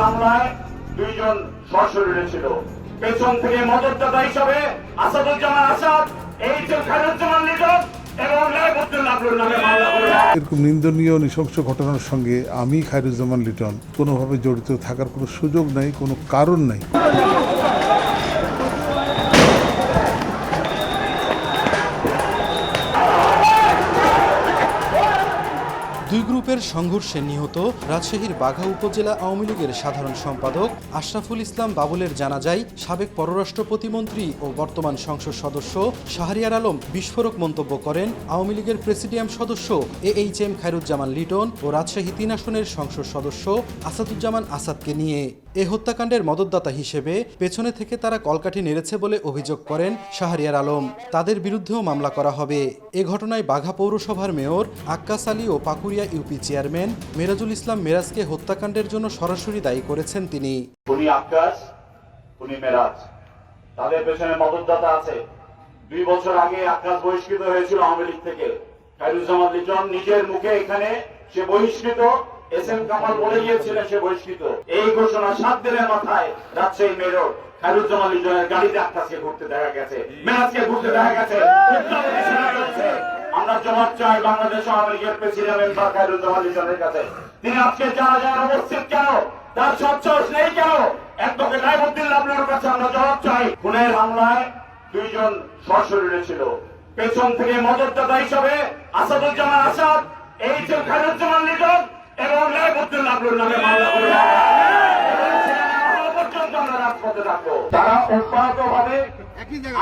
হামলায় দুইজন সশরীরে ছিল। পেছন থেকে মদতদাতা হিসাবে আসাদুজ্জামান আসাদ, এইচএম খায়রুজ্জামান লিটন এবং লাইবুদ্দিন আবদুল নামে মামলা করে। এরকম নিন্দনীয় নৃশংস ঘটনার সঙ্গে আমি খায়রুজ্জামান লিটন কোনোভাবে জড়িত থাকার কোনো সুযোগ নাই, কোনো কারণ নাই। দুই গ্রুপের সংঘর্ষে নিহত রাজশাহীর বাঘা উপজেলা আওয়ামী লীগের সাধারণ সম্পাদক আশরাফুল ইসলাম বাবুলের জানাজায় সাবেক পররাষ্ট্র প্রতিমন্ত্রী ও বর্তমান সংসদ সদস্য শাহরিয়ার আলম বিস্ফোরক মন্তব্য করেন আওয়ামী লীগের প্রেসিডিয়াম সদস্য এইচএম খায়রুজ্জামান লিটন ও রাজশাহী ৩ আসনের সংসদ সদস্য আসাদুজ্জামান আসাদকে নিয়ে। এ হত্যাকাণ্ডের মদতদাতা হিসেবে পেছনে থেকে তারা কলকাঠি নেড়েছে বলে অভিযোগ করেন শাহরিয়ার আলম। তাদের বিরুদ্ধেও মামলা করা হবে। এ ঘটনায় বাঘা পৌরসভার মেয়র আক্কাস আলী ও পাকুড়িয়া ইউপি চেয়ারম্যান মেরাজুল ইসলাম মেরাজকে হত্যাকাণ্ডের জন্য সরাসরি দায়ী করেছেন তিনি। উনি আক্কাস, উনি মেরাজ, তাদের পেছনে মদতদাতা আছে। 2 বছর আগে আক্কাস বহিষ্কৃত হয়েছিল আওয়ামী লীগ থেকে। খায়রুজ্জামান লিটন নিজের মুখে এখানে সে বহিষ্কৃত, এসএম কামাল বলে গিয়েছিলেন সে বহিষ্কৃত। এই ঘোষণা 7 দিনের মাথায় রাজশাহী মেয়র খায়রুজ্জামান লিটনের গাড়িতে আক্কাসকে ঘুরতে দেখা গেছে, মেরাজকে ঘুরতে দেখা গেছে। আমরা জবাব চাই বাংলাদেশ আওয়ামী লীগের প্রেসিডেন্ট মেম্বার খায়রুজ্জামান লিটনের কাছে। তিনি আজকে জানাজায় উপস্থিত কেন? তার সচ্ছস নেই কেন? অ্যাডভোকেট লাইবুদ্দিন আবদুল্লাহর কাছে আমরা জবাব চাই। খুনের হামলায় দুইজন সশরীরে ছিল। পেছন থেকে মদতদাতা হিসাবে আসাদুজ্জামান আসাদ, এইচএম খায়রুজ্জামান লিটন এবং লাইবুদ্দিন আবদুল্লাহ নামে মামলা করে। আমরা রাজপথে থাকবো। তারা অব্যাহতভাবে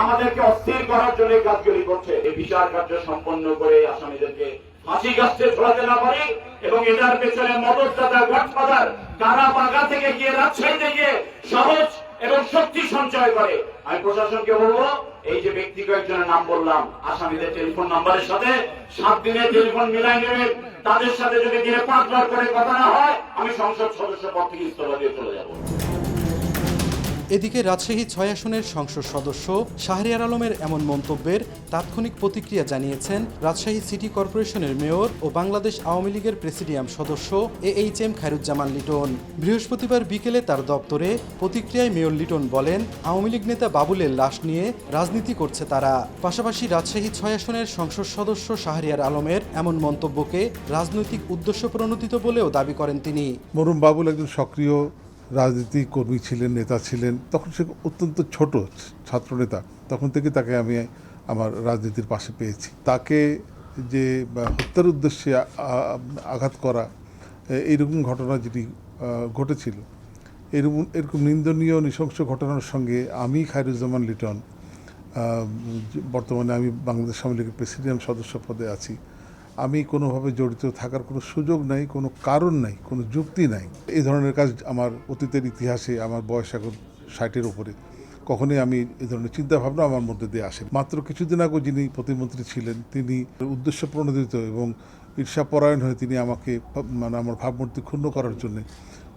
আমাদেরকে অস্থির করার জন্য কাজগুলি করছে। এই বিচার কার্য সম্পন্ন করে আসামিদেরকে ফাঁসি গাছতে ঝোলাতে না পারি এবং এটার পেছনে মদতদাতা গডফাদার কারা বাগা থেকে গিয়ে রাজশাহীতে গিয়ে সহজ এবং শক্তি সঞ্চয় করে। আমি প্রশাসনকে বলবো, এই যে ব্যক্তি কয়েকজনের নাম বললাম, আসামিদের টেলিফোন নাম্বারের সাথে 7 দিনের টেলিফোন মিলাই নেবেন। তাদের সাথে যদি দিনে 5 বার করে কথা না হয়, আমি সংসদ সদস্য পদ থেকে ইস্তফা দিয়ে চলে যাব। এদিকে রাজশাহী 6 আসনের সংসদ সদস্য শাহরিয়ার আলমের এমন মন্তব্যের তাৎক্ষণিক প্রতিক্রিয়া জানিয়েছেন রাজশাহী সিটি কর্পোরেশনের মেয়র ও বাংলাদেশ আওয়ামী লীগের প্রেসিডিয়াম সদস্য এইচএম খায়রুজ্জামান লিটন। বৃহস্পতিবার বিকেলে তার দপ্তরে প্রতিক্রিয়ায় মেয়র লিটন বলেন, আওয়ামী লীগ নেতা বাবুলের লাশ নিয়ে রাজনীতি করছে তারা। পাশাপাশি রাজশাহী 6 আসনের সংসদ সদস্য শাহরিয়ার আলমের এমন মন্তব্যকে রাজনৈতিক উদ্দেশ্য প্রণোদিত বলেও দাবি করেন তিনি। মরহুম বাবুল একজন সক্রিয় রাজনীতিক কর্মী ছিলেন, নেতা ছিলেন। তখন সে অত্যন্ত ছোট ছাত্রনেতা, তখন থেকে তাকে আমি আমার রাজনীতির পাশে পেয়েছি। তাকে যে হত্যার উদ্দেশ্যে আঘাত করা, এইরকম ঘটনা যেটি ঘটেছিল, এরকম নিন্দনীয় নৃশংস ঘটনার সঙ্গে আমি খায়রুজ্জামান লিটন, বর্তমানে আমি বাংলাদেশ আওয়ামী লীগের প্রেসিডিয়াম সদস্য পদে আছি, আমি কোনোভাবে জড়িত থাকার কোনো সুযোগ নাই, কোনো কারণ নাই, কোনো যুক্তি নাই। এই ধরনের কাজ আমার অতীতের ইতিহাসে, আমার বয়স এখন 60-এর উপরে, কখনোই আমি এই ধরনের চিন্তাভাবনা আমার মধ্যে দিয়ে আসেন। মাত্র কিছুদিন আগে যিনি প্রতিমন্ত্রী ছিলেন, তিনি উদ্দেশ্য প্রণোদিত এবং ঈর্ষাপরায়ণ হয়ে তিনি আমাকে আমার ভাবমূর্তি ক্ষুণ্ণ করার জন্য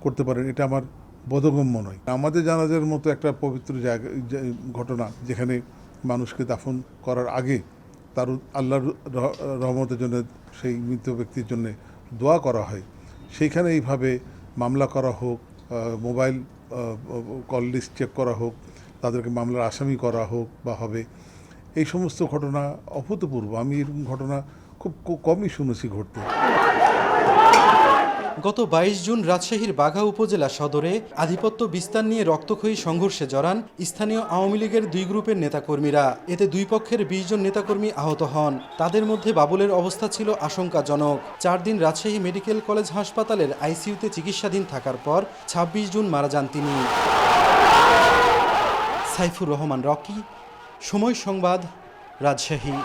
করতে পারেন, এটা আমার বোধগম্য নয়। আমাদের জানাজার মতো একটা পবিত্র জায়গা, ঘটনা, যেখানে মানুষকে দাফন করার আগে তার আল্লাহর রহমতের জন্য, সেই মৃত ব্যক্তির জন্য দোয়া করা হয়, সেইখানে এইভাবে মামলা করা হোক, মোবাইল কল লিস্ট চেক করা হোক, তাদেরকে মামলার আসামি করা হোক বা হবে, এই সমস্ত ঘটনা অভূতপূর্ব। আমি এরকম ঘটনা খুব কমই শুনেছি ঘটতে। গত 22 জুন রাজশাহীর বাঘা উপজেলা সদরে আধিপত্য বিস্তার নিয়ে রক্তক্ষয়ী সংঘর্ষে জড়ান স্থানীয় আওয়ামী লীগের 2 গ্রুপের নেতাকর্মীরা। এতে 2 পক্ষের 20 জন নেতাকর্মী আহত হন। তাদের মধ্যে বাবুলের অবস্থা ছিল আশঙ্কাজনক। 4 দিন রাজশাহী মেডিকেল কলেজ হাসপাতালের আইসিইউতে চিকিৎসাধীন থাকার পর 26 জুন মারা যান তিনি। সাইফুর রহমান রকি, সময় সংবাদ, রাজশাহী।